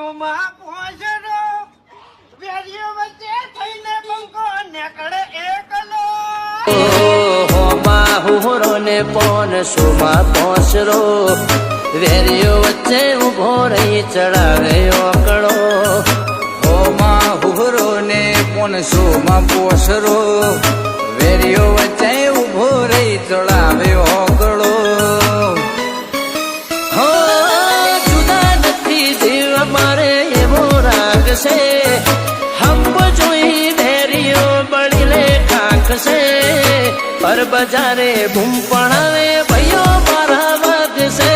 સોમાં પહોંચનો વેરીઓ વચ્ચે થઈને બંકો નેકળે એકલો હોમાં હુરો ને પોન સોમાં પહોંચરો વેરીઓ વચ્ચે ઉભો રહી ચડાવે ઓકળો હોમાં હુરો ને પોનસોમાં પોસરો વેરીઓ વચ્ચે ઉભો રહી ચડાવે ઓગળો હો જુદા નથી જીવ અમારે એવો રાગ છે હમ જોઈ વેરીઓ બળીલે કાંકશે પર બજારે બૂમ પણાવે ભાઈઓ મારા વાગશે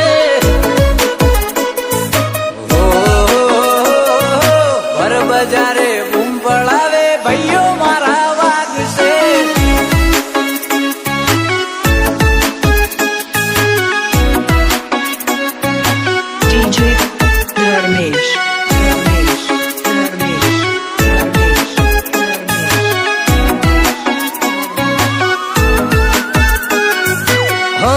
પર બજારે બૂમ પડાવે ભાઈઓ મારા વાગશે DJ Dharmesh. હો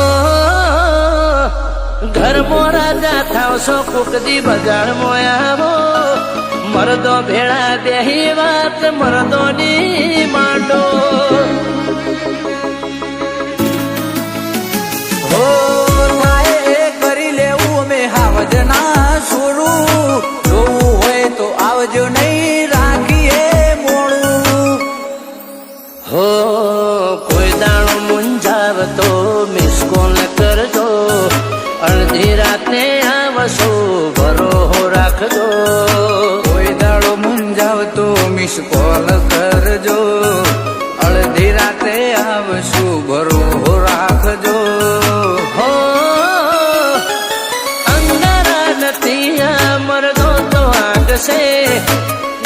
ઘર રાજા થાવશો કુકદી બજાર મોયાવો મરદો ભેળા બેહી વાત મરદોની માંડો હો થાય કરી લેવું અમે હાવજ ના છોડું જોવું હોય તો આવજો નહીં રાખીએ મોડું હો કોઈ દાણો મુંજાવ તો મિસ કોલ કરજો અડધી રાતે આવશો ભરોહો રાખજો કોઈ દાડો મુંજાવતો મિસ કોલ કરજો અડધી રાતે આવશું ભરો રાખજો હો અંગારા નથી આ મરદો તો આગશે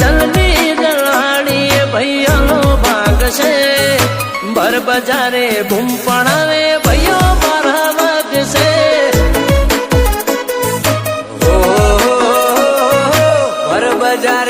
જલ્દી જલાડીએ ભૈયાનો ભાગશે બર બજારે બૂમ પણાવે ભૈયો મારા વાગશે ભર બજાર